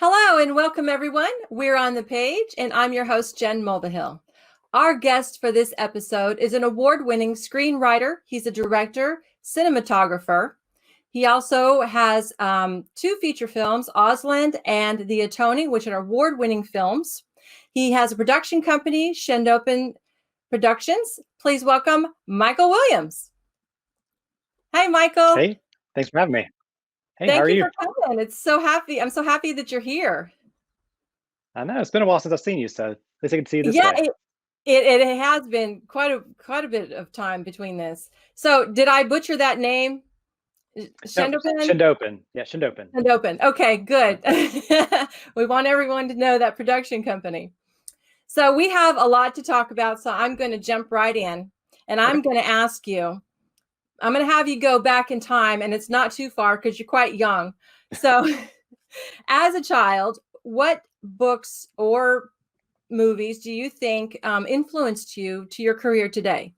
Hello and welcome everyone. We're on the page and I'm your host, Jen Mulvihill. Our guest for this episode is an award-winning screenwriter. He's a director, cinematographer. He also has two feature films, Ausland and The Atoning, which are award-winning films. He has a production company, Shendopen Productions. Please welcome Michael Williams. Hi, Michael. Hey, thanks for having me. Hey, Thank how are you you? for coming. I'm so happy that you're here. I know it's been a while since I've seen you, so at least I can see you this Yeah, way. it has been quite a bit of time between this. So did I butcher that name? No, Shendopen? Shendopen. Yeah, Shendopen. Shendopen. Okay, good. Yep. We want everyone to know that production company. So we have a lot to talk about, so I'm going to jump right in and Okay. I'm going to ask you, I'm going to have you go back in time, and it's not too far because you're quite young. So as a child, what books or movies do you think influenced you to your career today?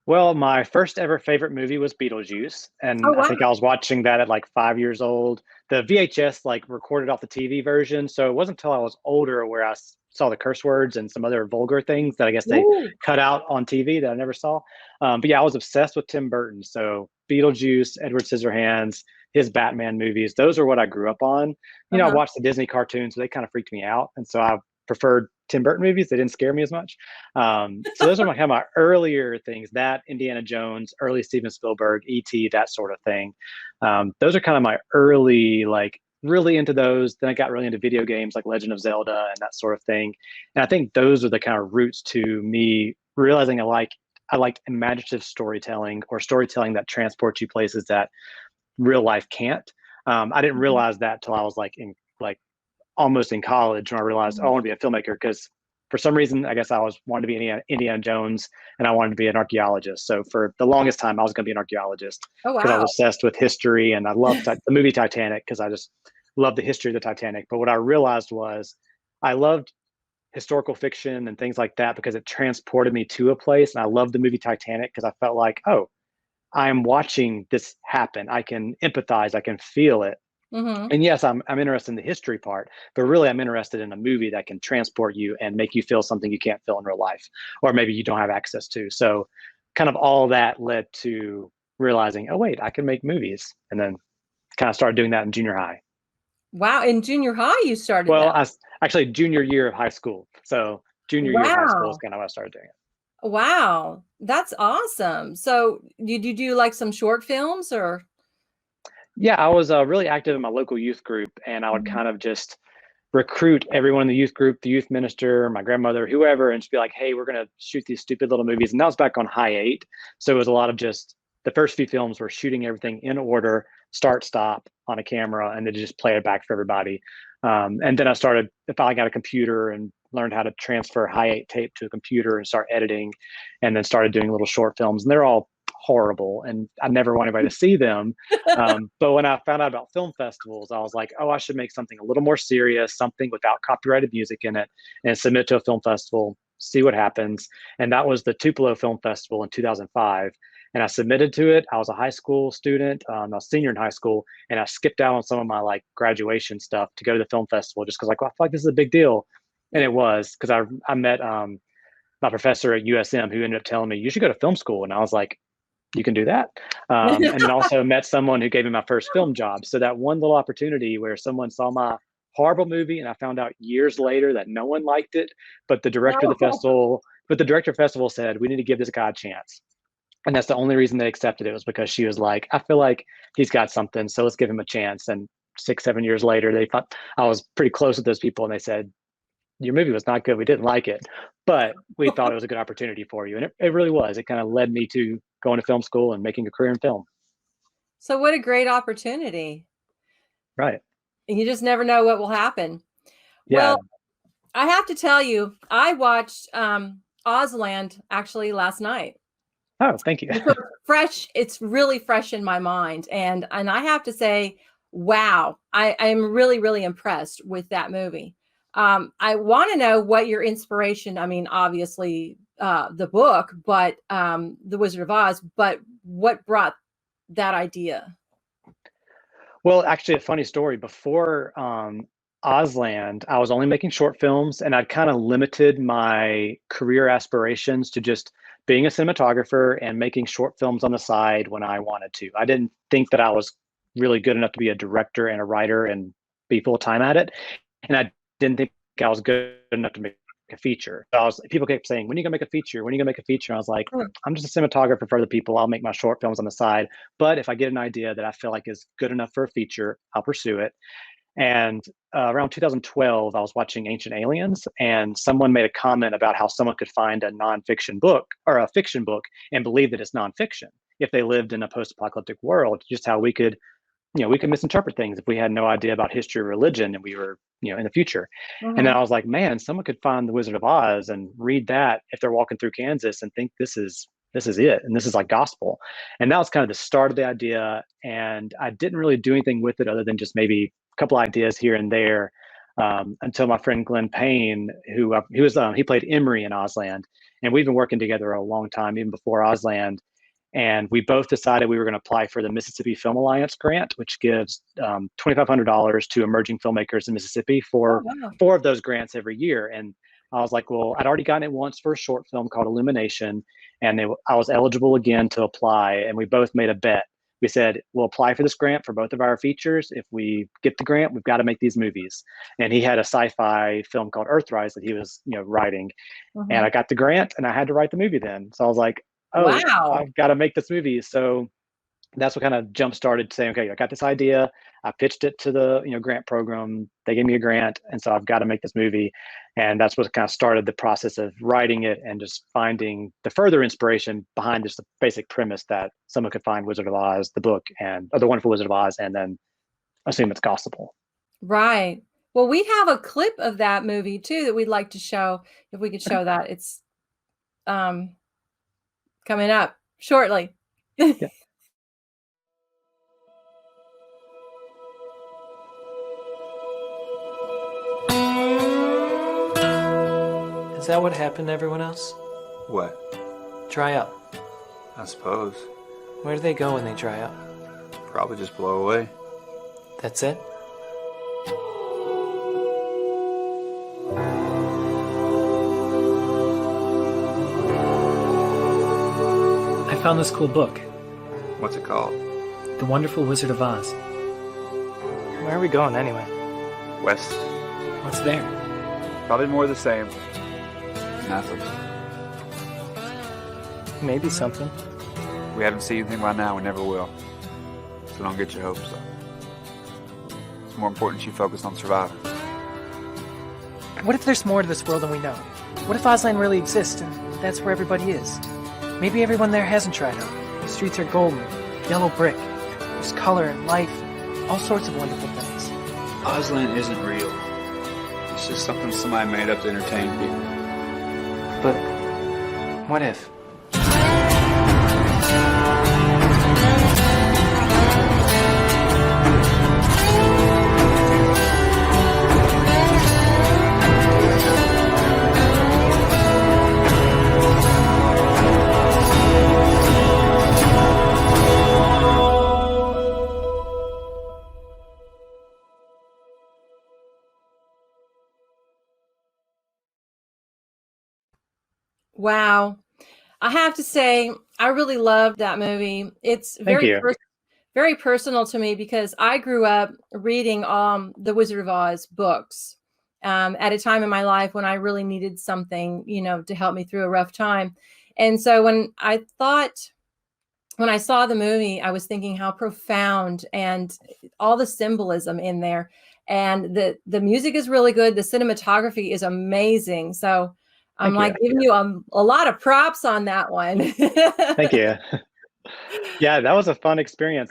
Well, my first ever favorite movie was Beetlejuice, Oh, and I wow. think I was watching that at like 5 years old. The VHS like recorded off the TV version, so it wasn't until I was older where saw the curse words and some other vulgar things that I guess they Ooh. cut out on TV that I never saw. But yeah, I was obsessed with Tim Burton. So Beetlejuice, Edward Scissorhands, his Batman movies, those are what I grew up on. I Uh-huh. watched the Disney cartoons, so they kind of freaked me out, and so I preferred Tim Burton movies. They didn't scare me as much. So those are kind of my earlier things. That Indiana Jones, early Steven Spielberg, E.T., that sort of thing. Those are kind of my early, like really into those. Then I got really into video games like Legend of Zelda and that sort of thing. And I think those are the kind of roots to me realizing I liked imaginative storytelling or storytelling that transports you places that real life can't. I didn't Mhm. realize that till I was like almost in college when I realized, oh, I Mhm. want to be a filmmaker because for some reason, I guess I was wanted to be Indiana Jones and I wanted to be an archaeologist. So for the longest time, I was going to be an archaeologist Oh, because I wow. was obsessed with history and I loved the movie Titanic because I just loved the history of the Titanic. But what I realized was I loved historical fiction and things like that because it transported me to a place. And I loved the movie Titanic because I felt like, oh, I'm watching this happen. I can empathize. I can feel it. Hmm. And yes, I'm interested in the history part, but really I'm interested in a movie that can transport you and make you feel something you can't feel in real life, or maybe you don't have access to. So kind of all that led to realizing, oh wait, I can make movies. And then kind of started doing that in junior high. Wow. In junior high, you started Well, that. actually junior year of high school. So junior year of high school is Wow. kind of when I started doing it. Wow. That's awesome. So did you do like some short films or? Yeah, I was really active in my local youth group, and I would Mhm. kind of just recruit everyone in the youth group, the youth minister, my grandmother, whoever, and just be like, hey, we're going to shoot these stupid little movies. And that was back on high eight. So it was a lot of just the first few films were shooting everything in order, start, stop on a camera, and then just play it back for everybody. And then I started, if I got a computer and learned how to transfer high eight tape to a computer and start editing, and then started doing little short films. And they're all horrible and I never want anybody to see them. But when I found out about film festivals, I was like, oh, I should make something a little more serious, something without copyrighted music in it, and submit to a film festival, see what happens. And that was the Tupelo Film Festival in 2005. And I submitted to it. I was a high school student, I was a senior in high school, and I skipped out on some of my like graduation stuff to go to the film festival just because like, well, I feel like this is a big deal. And it was because I met my professor at USM who ended up telling me you should go to film school. And I was like, you can do that. And then also met someone who gave me my first film job. So that one little opportunity where someone saw my horrible movie and I found out years later that no one liked it, but the director of the No. festival, but the director of the festival said, we need to give this guy a chance. And that's the only reason they accepted it was because she was like, I feel like he's got something, so let's give him a chance. And 6, 7 years later, they thought I was pretty close with those people and they said, your movie was not good. We didn't like it, but we thought it was a good opportunity for you. And it really was. It kind of led me to going to film school and making a career in film. So what a great opportunity. Right. And you just never know what will happen. Yeah. Well, I have to tell you, I watched Ausland actually last night. Oh, thank you. So fresh, it's really fresh in my mind. And I have to say, wow, I am really, really impressed with that movie. I want to know what your inspiration, I mean, obviously the book, but The Wizard of Oz, but what brought that idea? Well, actually, a funny story. Before Ozland, I was only making short films, and I'd kind of limited my career aspirations to just being a cinematographer and making short films on the side when I wanted to. I didn't think that I was really good enough to be a director and a writer and be full time at it, and I didn't think I was good enough to make a feature. So people kept saying, "When are you gonna make a feature? When are you gonna make a feature?" And I was like, Mm. "I'm just a cinematographer for other people. I'll make my short films on the side. But if I get an idea that I feel like is good enough for a feature, I'll pursue it." And around 2012, I was watching Ancient Aliens, and someone made a comment about how someone could find a nonfiction book or a fiction book and believe that it's nonfiction if they lived in a post-apocalyptic world. Just how we could, we could misinterpret things if we had no idea about history or religion and we were, in the future. And then Mhm. I was like, man, someone could find The Wizard of Oz and read that if they're walking through Kansas and think this is it and this is like gospel. And that was kind of the start of the idea. And I didn't really do anything with it other than just maybe a couple ideas here and there, until my friend Glenn Payne, he played Emery in Ozland, and we've been working together a long time, even before Ozland. And we both decided we were going to apply for the Mississippi Film Alliance grant, which gives $2,500 to emerging filmmakers in Mississippi Oh, for wow. 4 of those grants every year. And I was like, well, I'd already gotten it once for a short film called Illumination, and I was eligible again to apply. And we both made a bet. We said, we'll apply for this grant for both of our features. If we get the grant, we've got to make these movies. And he had a sci-fi film called Earthrise that he was, writing. And Mhm. I got the grant and I had to write the movie then. So I was like, oh, Wow. I've got to make this movie. So that's what kind of jump started saying, okay, I got this idea. I pitched it to the grant program. They gave me a grant, and so I've got to make this movie. And that's what kind of started the process of writing it and just finding the further inspiration behind just the basic premise that someone could find Wizard of Oz, the book, or the Wonderful Wizard of Oz, and then assume it's gospel. Right. Well, we have a clip of that movie too that we'd like to show. If we could show that, it's um, coming up shortly. Yeah. Is that what happened to everyone else? What? Dry up. I suppose. Where do they go when they dry up? Probably just blow away. That's it? I found this cool book, What's it called? The Wonderful Wizard of Oz. Where are we going anyway? West. What's there? Probably more of the same. Nothing. Maybe something. We haven't seen anything by now, we never will. So don't get your hopes up. It's more important you focus on surviving. What if there's more to this world than we know? What if Ozland really exists and that's where everybody is? Maybe everyone there hasn't tried out. The streets are golden, yellow brick. There's color and life, all sorts of wonderful things. Ozland isn't real. It's just something somebody made up to entertain people. But what if? Wow. I have to say, I really loved that movie. It's Thank you. very personal to me because I grew up reading the Wizard of Oz books at a time in my life when I really needed something, to help me through a rough time. And so when I saw the movie, I was thinking how profound and all the symbolism in there. And the music is really good. The cinematography is amazing. So I'm Thank you. giving you a lot of props on that one. Thank you. Yeah, that was a fun experience.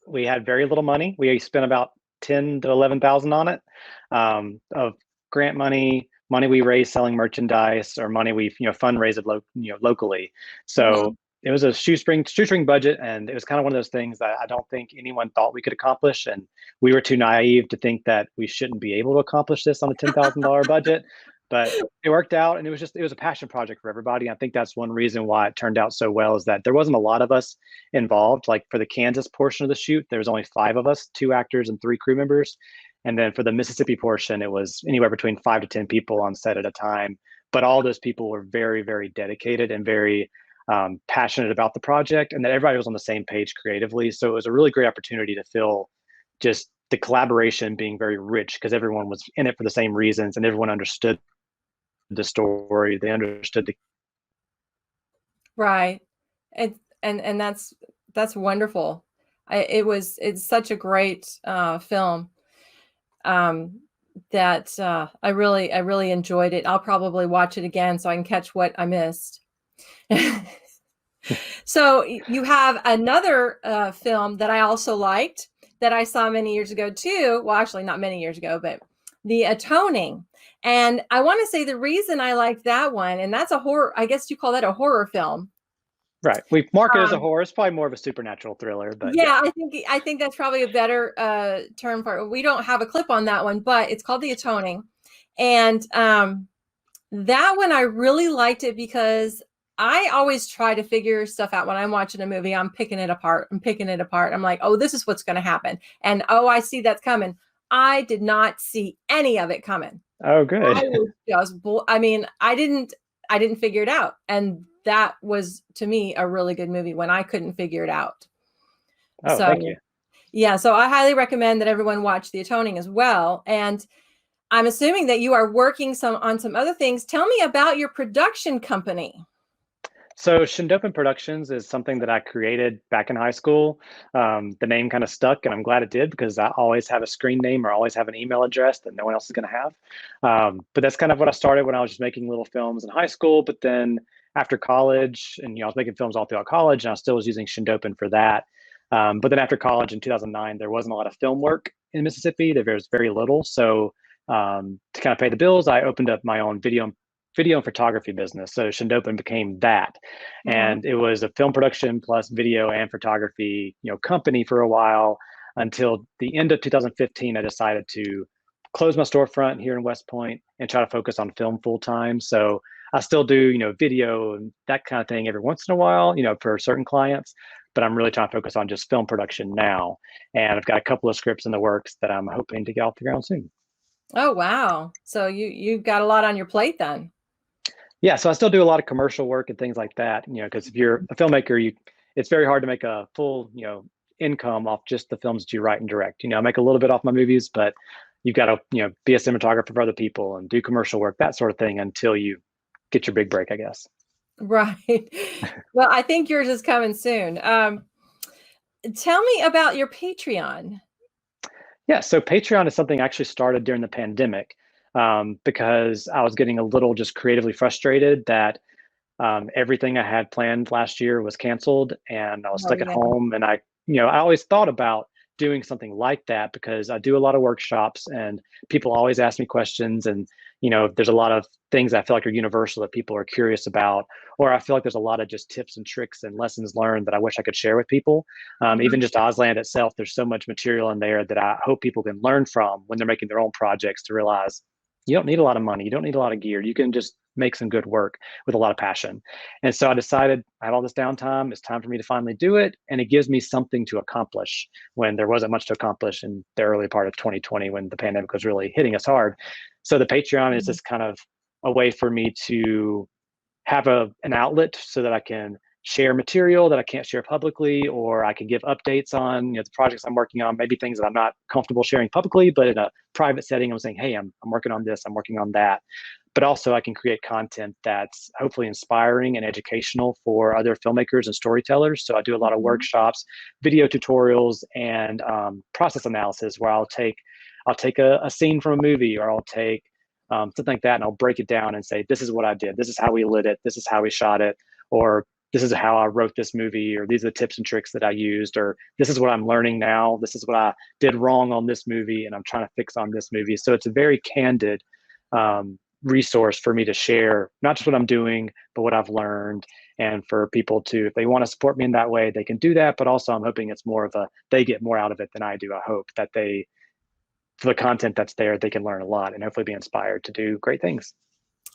We had very little money. We spent about 10 to 11,000 on it, of grant money we raised selling merchandise, or money we fundraised locally. So it was a shoestring budget, and it was kind of one of those things that I don't think anyone thought we could accomplish, and we were too naive to think that we shouldn't be able to accomplish this on a $10,000 budget. But it worked out, and it was a passion project for everybody. I think that's one reason why it turned out so well, is that there wasn't a lot of us involved. Like for the Kansas portion of the shoot, there was only 5 of us, 2 actors and 3 crew members. And then for the Mississippi portion, it was anywhere between 5 to 10 people on set at a time. But all those people were very, very dedicated and very passionate about the project, and that everybody was on the same page creatively. So it was a really great opportunity to feel just the collaboration being very rich, because everyone was in it for the same reasons and everyone understood the story. They understood the Right. And that's wonderful. It's such a great film that I really enjoyed it. I'll probably watch it again so I can catch what I missed. So you have another film that I also liked that I saw many years ago too. Well, actually not many years ago, but The Atoning. And I want to say the reason I liked that one, and that's a horror, I guess you call that a horror film. right. We mark it as a horror. It's probably more of a supernatural thriller, but yeah, I think that's probably a better term for it. We don't have a clip on that one, but it's called The Atoning. And that one, I really liked it because I always try to figure stuff out when I'm watching a movie. I'm picking it apart. I'm like, oh, this is what's going to happen. And oh, I see that's coming. I did not see any of it coming. Oh, good. I was just, I mean, I didn't figure it out. And that was, to me, a really good movie when I couldn't figure it out. Oh, so, thank you. Yeah, so I highly recommend that everyone watch The Atoning as well. And I'm assuming that you are working on some other things. Tell me about your production company. So Shendopen Productions is something that I created back in high school. The name kind of stuck, and I'm glad it did, because I always have a screen name or always have an email address that no one else is going to have. But that's kind of what I started when I was just making little films in high school. But then after college, and I was making films all throughout college, and I still was using Shendopen for that. But then after college in 2009, there wasn't a lot of film work in Mississippi. There was very little. So to kind of pay the bills, I opened up my own video and photography business. So Shendopen became that. And it was a film production plus video and photography, company for a while, until the end of 2015. I decided to close my storefront here in West Point and try to focus on film full time. So I still do, video and that kind of thing every once in a while, for certain clients, but I'm really trying to focus on just film production now. And I've got a couple of scripts in the works that I'm hoping to get off the ground soon. Oh, wow. So you've got a lot on your plate then. Yeah, so I still do a lot of commercial work and things like that, because if you're a filmmaker, it's very hard to make a full, income off just the films that you write and direct. I make a little bit off my movies, but you've got to, be a cinematographer for other people and do commercial work, that sort of thing, until you get your big break, I guess. Right. Well, I think yours is coming soon. Tell me about your Patreon. Yeah, so Patreon is something I actually started during the pandemic. Because I was getting a little just creatively frustrated that everything I had planned last year was canceled, and I was stuck at home. And I always thought about doing something like that, because I do a lot of workshops and people always ask me questions. And, there's a lot of things I feel like are universal that people are curious about, or I feel like there's a lot of just tips and tricks and lessons learned that I wish I could share with people. Even just Ozland itself, there's so much material in there that I hope people can learn from when they're making their own projects, to realize you don't need a lot of money. You don't need a lot of gear. You can just make some good work with a lot of passion. And so I decided I had all this downtime. It's time for me to finally do it. And it gives me something to accomplish when there wasn't much to accomplish in the early part of 2020, when the pandemic was really hitting us hard. So the Patreon is just kind of a way for me to have an outlet so that I can share material that I can't share publicly, or I can give updates on the projects I'm working on, maybe things that I'm not comfortable sharing publicly, but in a private setting, I'm saying, hey, I'm working on this, I'm working on that. But also I can create content that's hopefully inspiring and educational for other filmmakers and storytellers. So I do a lot of workshops, video tutorials, and process analysis, where I'll take a scene from a movie, or I'll take something like that, and I'll break it down and say, this is what I did, this is how we lit it, this is how we shot it, or this is how I wrote this movie, or these are the tips and tricks that I used, or this is what I'm learning now, this is what I did wrong on this movie and I'm trying to fix on this movie. So it's a very candid resource for me to share, not just what I'm doing, but what I've learned. And for people to, if they want to support me in that way, they can do that. But also I'm hoping it's more of they get more out of it than I do. I hope that for the content that's there, they can learn a lot and hopefully be inspired to do great things.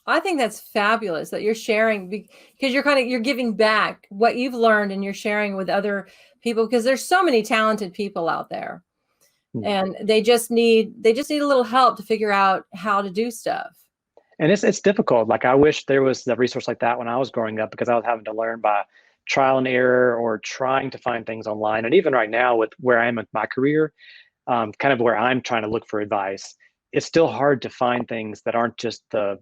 I think that's fabulous that you're sharing because you're giving back what you've learned and you're sharing with other people because there's so many talented people out there and they just need a little help to figure out how to do stuff. And it's difficult. Like I wish there was a resource like that when I was growing up because I was having to learn by trial and error or trying to find things online. And even right now with where I am with my career, kind of where I'm trying to look for advice, it's still hard to find things that aren't just the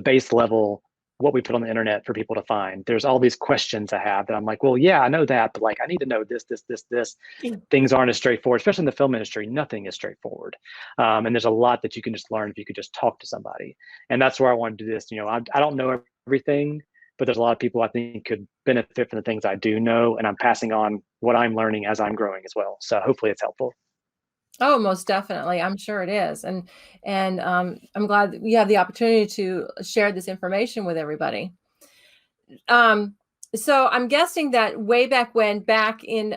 base level what we put on the internet for people to find. There's all these questions I have that I'm like, well, yeah, I know that, but like I need to know this. Things aren't as straightforward, especially in the film industry. Nothing is straightforward, and there's a lot that you can just learn if you could just talk to somebody. And that's where I want to do this. You know, I don't know everything, but there's a lot of people I think could benefit from the things I do know, and I'm passing on what I'm learning as I'm growing as well. So hopefully it's helpful. Oh, most definitely. I'm sure it is. And I'm glad that we have the opportunity to share this information with everybody. So I'm guessing that way back when, back in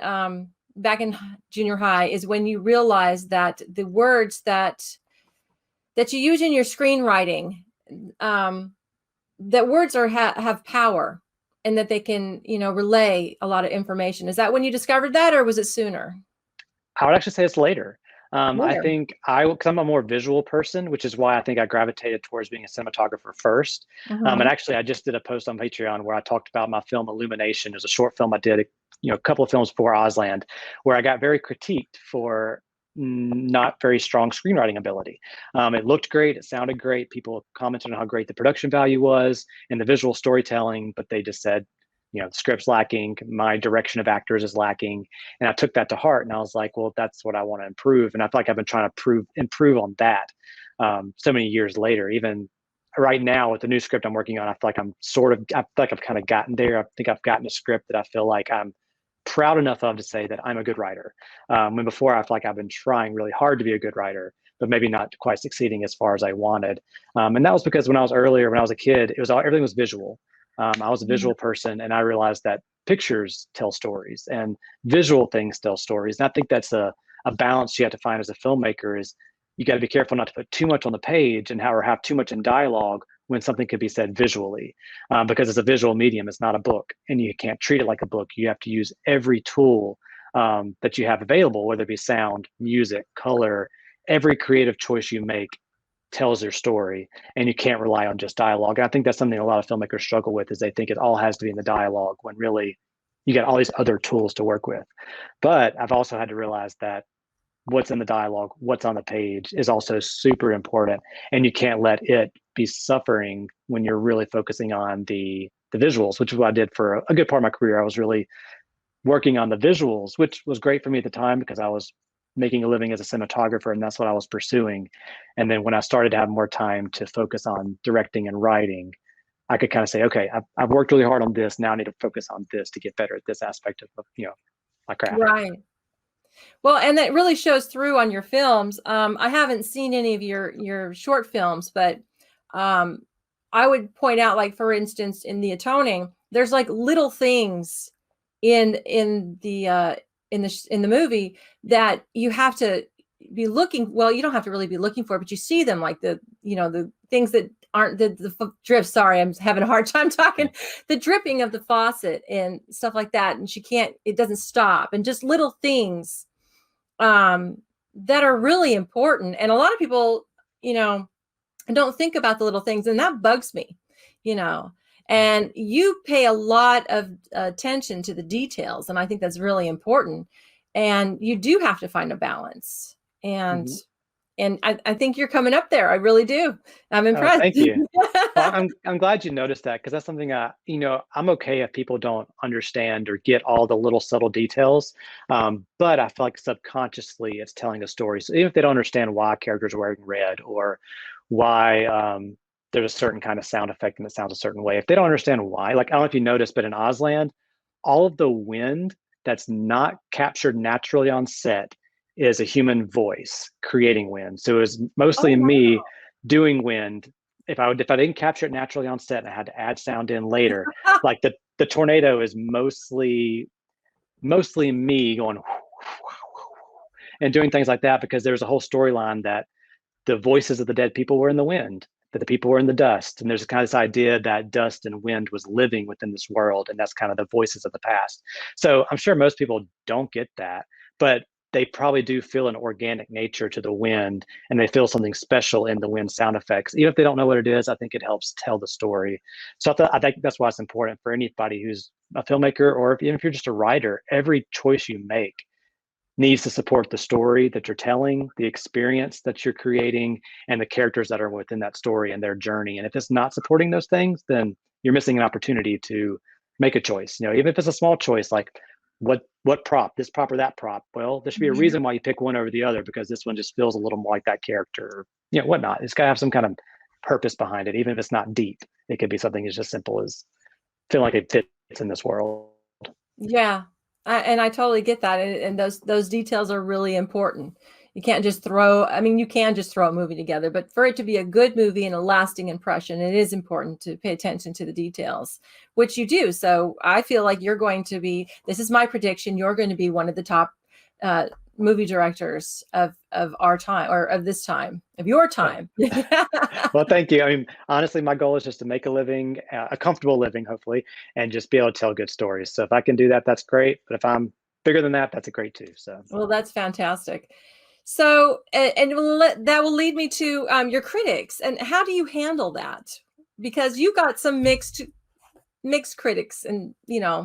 junior high is when you realized that the words that you use in your screenwriting, that words have power and that they can, relay a lot of information. Is that when you discovered that or was it sooner? I would actually say it's later. I Later. think because I'm a more visual person, which is why I think I gravitated towards being a cinematographer first. And actually, I just did a post on Patreon where I talked about my film Illumination. It was a short film I did, a couple of films before Ozland, where I got very critiqued for not very strong screenwriting ability. It looked great, it sounded great. People commented on how great the production value was and the visual storytelling, but they just said, the script's lacking, my direction of actors is lacking. And I took that to heart and I was like, well, that's what I want to improve. And I feel like I've been trying to improve on that so many years later. Even right now with the new script I'm working on, I feel like I've kind of gotten there. I think I've gotten a script that I feel like I'm proud enough of to say that I'm a good writer. When before I feel like I've been trying really hard to be a good writer, but maybe not quite succeeding as far as I wanted. And that was because when I was a kid, everything was visual. I was a visual person and I realized that pictures tell stories and visual things tell stories. And I think that's a balance you have to find as a filmmaker is you got to be careful not to put too much on the page and have too much in dialogue when something could be said visually, because it's a visual medium, it's not a book and you can't treat it like a book. You have to use every tool that you have available, whether it be sound, music, color, every creative choice you make tells their story and you can't rely on just dialogue. And I think that's something a lot of filmmakers struggle with is they think it all has to be in the dialogue when really you got all these other tools to work with. But I've also had to realize that what's in the dialogue, what's on the page is also super important. And you can't let it be suffering when you're really focusing on the visuals, which is what I did for a good part of my career. I was really working on the visuals, which was great for me at the time because I was making a living as a cinematographer and that's what I was pursuing. And then when I started to have more time to focus on directing and writing, I could kind of say, okay, I've worked really hard on this. Now I need to focus on this to get better at this aspect of, my craft. Right. Well, and that really shows through on your films. I haven't seen any of your short films, but I would point out, like for instance, in the Atoning, there's like little things in the movie that you have to be looking. Well, you don't have to really be looking for, but you see them, like the things that aren't the drip. Sorry, I'm having a hard time talking. The dripping of the faucet and stuff like that, and it doesn't stop, and just little things that are really important. And a lot of people, don't think about the little things, and that bugs me, and you pay a lot of attention to the details. And I think that's really important. And you do have to find a balance. And I think you're coming up there. I really do. I'm impressed. Thank you. Well, I'm glad you noticed that because that's something I'm okay if people don't understand or get all the little subtle details. But I feel like subconsciously it's telling a story. So even if they don't understand why characters are wearing red or why there's a certain kind of sound effect and it sounds a certain way, if they don't understand why, like I don't know if you noticed, but in Ozland, all of the wind that's not captured naturally on set is a human voice creating wind. So it was mostly me doing wind. If I didn't capture it naturally on set and I had to add sound in later, like the tornado is mostly me going and doing things like that because there's a whole storyline that the voices of the dead people were in the wind. that the people were in the dust. And there's kind of this idea that dust and wind was living within this world. And that's kind of the voices of the past. So I'm sure most people don't get that, but they probably do feel an organic nature to the wind, and they feel something special in the wind sound effects. Even if they don't know what it is, I think it helps tell the story. So I think that's why it's important for anybody who's a filmmaker, or even if you're just a writer, every choice you make needs to support the story that you're telling, the experience that you're creating, and the characters that are within that story and their journey. And if it's not supporting those things, then you're missing an opportunity to make a choice. Even if it's a small choice, like what prop, this prop or that prop. Well, there should be a reason why you pick one over the other, because this one just feels a little more like that character, or whatnot. It's got to have some kind of purpose behind it, even if it's not deep. It could be something as just simple as feeling like it fits in this world. Yeah. And I totally get that. And those details are really important. You can't just you can just throw a movie together, but for it to be a good movie and a lasting impression, it is important to pay attention to the details, which you do. So I feel like you're going to be, this is my prediction, you're going to be one of the top movie directors of our time, or of this time, of your time. Well, thank you. I mean, honestly, my goal is just to make a living, a comfortable living, hopefully, and just be able to tell good stories. So if I can do that, that's great. But if I'm bigger than that, that's a great too. So, well, that's fantastic. So, and that will lead me to your critics. And how do you handle that? Because you got some mixed critics, and yeah,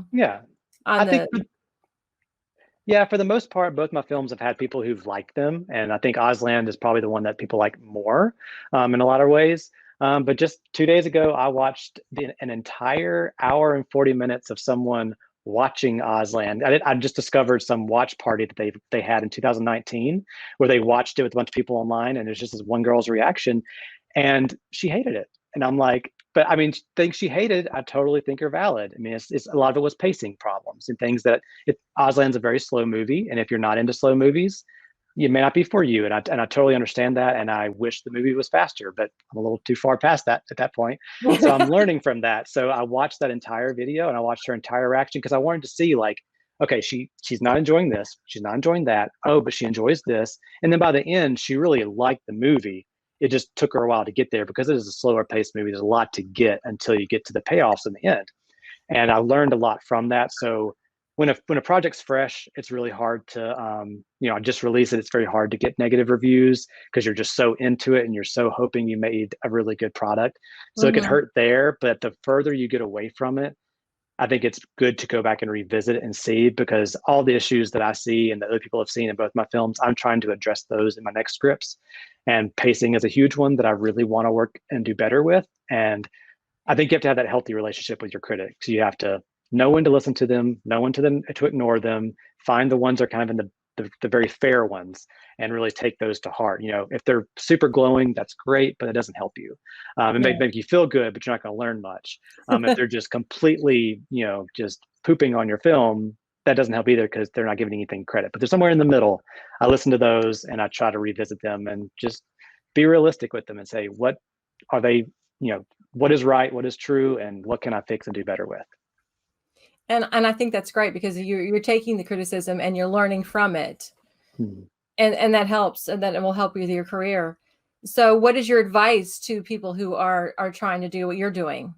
for the most part, both my films have had people who've liked them, and I think Ozland is probably the one that people like more in a lot of ways. But just 2 days ago, I watched an entire hour and 40 minutes of someone watching Ozland. I just discovered some watch party that they had in 2019, where they watched it with a bunch of people online, and there's just this one girl's reaction, and she hated it. And I'm like, but I mean, things she hated, I totally think are valid. I mean, it's a lot of it was pacing problems and things that Ozland's a very slow movie, and if you're not into slow movies, it may not be for you. And I totally understand that, and I wish the movie was faster, but I'm a little too far past that at that point. So I'm learning from that. So I watched that entire video, and I watched her entire reaction, because I wanted to see, like, okay, she's not enjoying this, she's not enjoying that. Oh, but she enjoys this. And then by the end, she really liked the movie. It just took her a while to get there, because it is a slower paced movie. There's a lot to get until you get to the payoffs in the end. And I learned a lot from that. So when a project's fresh, it's really hard to, I just release it. It's very hard to get negative reviews, because you're just so into it and you're so hoping you made a really good product. So it can hurt there, but the further you get away from it, I think it's good to go back and revisit it and see, because all the issues that I see and that other people have seen in both my films, I'm trying to address those in my next scripts. And pacing is a huge one that I really want to work and do better with. And I think you have to have that healthy relationship with your critics. You have to know when to listen to them, know when to ignore them, find the ones that are kind of in the very fair ones, and really take those to heart. If they're super glowing, that's great, but it doesn't help you. It may make you feel good, but you're not going to learn much. If they're just completely, just pooping on your film, that doesn't help either, because they're not giving anything credit. But they're somewhere in the middle. I listen to those, and I try to revisit them and just be realistic with them and say, what are they, what is right, what is true, and what can I fix and do better with? And I think that's great, because you're taking the criticism and you're learning from it. And that helps, and that it will help you with your career. So what is your advice to people who are trying to do what you're doing?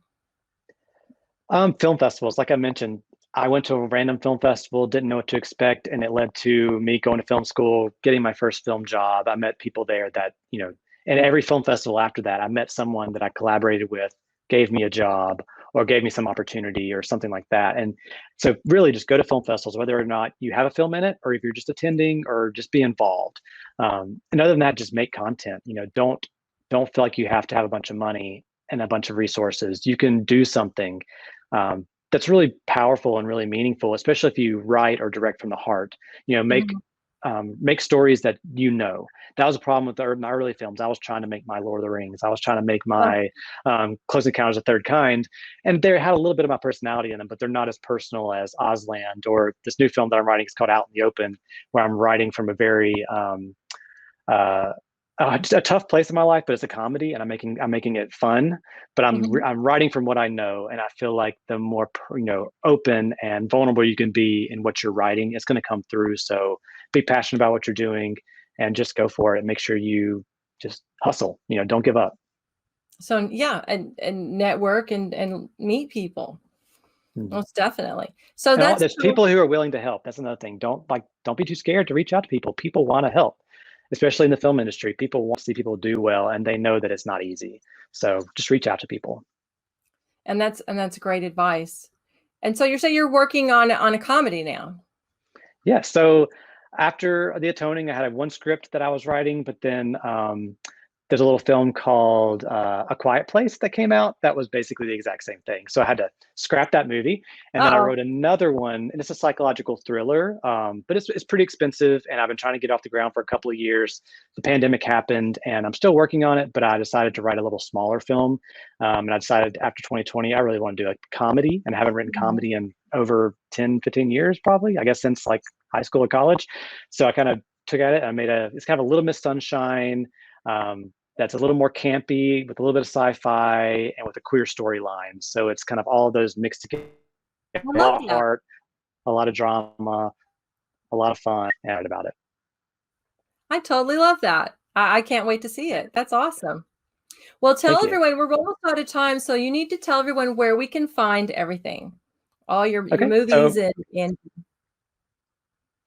Film festivals, like I mentioned, I went to a random film festival, didn't know what to expect, and it led to me going to film school, getting my first film job. I met people there that, and every film festival after that, I met someone that I collaborated with, gave me a job, or gave me some opportunity or something like that. And so really just go to film festivals, whether or not you have a film in it, or if you're just attending, or just be involved. And other than that, just make content. Don't feel like you have to have a bunch of money and a bunch of resources. You can do something that's really powerful and really meaningful, especially if you write or direct from the heart. Make stories that That was a problem with my early films. I was trying to make my Lord of the Rings. I was trying to make my Close Encounters of the Third Kind, and they had a little bit of my personality in them, but they're not as personal as Ozland or this new film that I'm writing. It's called Out in the Open, where I'm writing from a very just a tough place in my life, but it's a comedy, and I'm making it fun. But I'm writing from what I know, and I feel like the more open and vulnerable you can be in what you're writing, it's going to come through. So be passionate about what you're doing, and just go for it. Make sure you just hustle. Don't give up. So yeah, and network and meet people. Most definitely. So And that's there's cool. people who are willing to help. That's another thing. Don't be too scared to reach out to people. People want to help, especially in the film industry. People want to see people do well, and they know that it's not easy. So just reach out to people. And that's great advice. And so you say you're working on a comedy now. Yeah. So after the Atoning, I had one script that I was writing, but then there's a little film called A Quiet Place that came out that was basically the exact same thing. So I had to scrap that movie, and then I wrote another one, and it's a psychological thriller, but it's pretty expensive, and I've been trying to get off the ground for a couple of years. The pandemic happened, and I'm still working on it, but I decided to write a little smaller film, and I decided after 2020, I really want to do a comedy, and I haven't written comedy in over 10, 15 years, probably, I guess, since like high school or college. So I kind of took at it. I made it's kind of a Little Miss Sunshine. That's a little more campy with a little bit of sci-fi and with a queer storyline. So it's kind of all of those mixed together. A lot of heart, a lot of drama, a lot of fun about it. I totally love that. I can't wait to see it. That's awesome. Well, tell everyone, we're almost out of time, so you need to tell everyone where we can find everything, all your movies and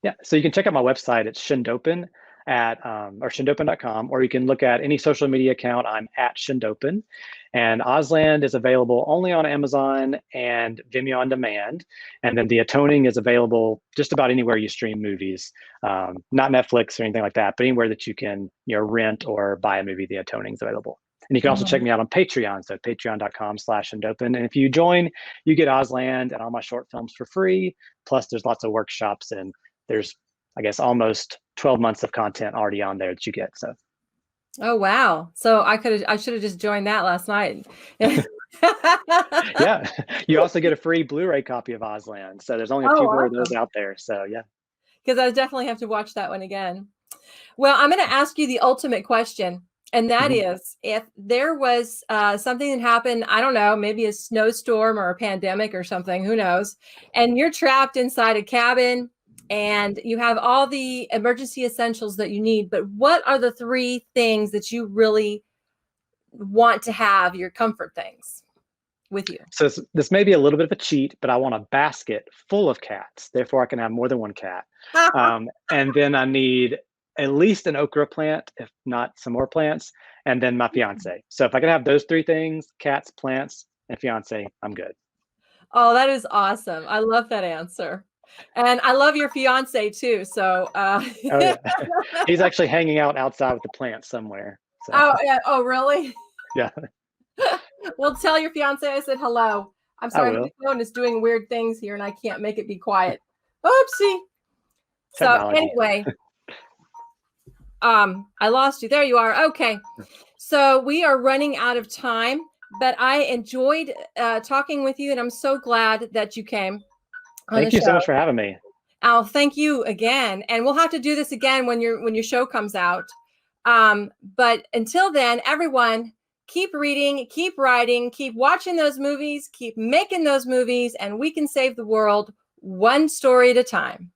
yeah. So you can check out my website. It's Shendopen or Shendopen.com, or you can look at any social media account. I'm at Shendopen, and Ozland is available only on Amazon and Vimeo on demand. And then the Atoning is available just about anywhere you stream movies, not Netflix or anything like that, but anywhere that you can rent or buy a movie. The Atoning is available. And you can also check me out on Patreon, so patreon.com/Shendopen. And if you join, you get Ozland and all my short films for free. Plus, there's lots of workshops, and there's, I guess, almost 12 months of content already on there that you get. So. Oh, wow. So I should have just joined that last night. Yeah. You also get a free Blu-ray copy of Ozland. So there's only a few more of those out there. So yeah. Because I definitely have to watch that one again. Well, I'm going to ask you the ultimate question. And that is, if there was something that happened, I don't know, maybe a snowstorm or a pandemic or something, who knows, and you're trapped inside a cabin and you have all the emergency essentials that you need, but what are the 3 things that you really want to have, your comfort things with you? So this may be a little bit of a cheat, but I want a basket full of cats. Therefore, I can have more than one cat. And then I need at least an okra plant, if not some more plants, and then my fiance. So if I can have those 3 things, cats, plants, and fiance, I'm good. Oh, that is awesome. I love that answer. And I love your fiance too. So oh, yeah. He's actually hanging out outside with the plants somewhere. So. Oh, yeah. Oh, really? Yeah. Well, tell your fiance I said hello. I'm sorry, my phone is doing weird things here and I can't make it be quiet. Oopsie. So anyway, I lost you. There you are. Okay. So we are running out of time, but I enjoyed talking with you, and I'm so glad that you came. Thank you so much for having me. Oh, thank you again. And we'll have to do this again when your show comes out. But until then, everyone, keep reading, keep writing, keep watching those movies, keep making those movies, and we can save the world one story at a time.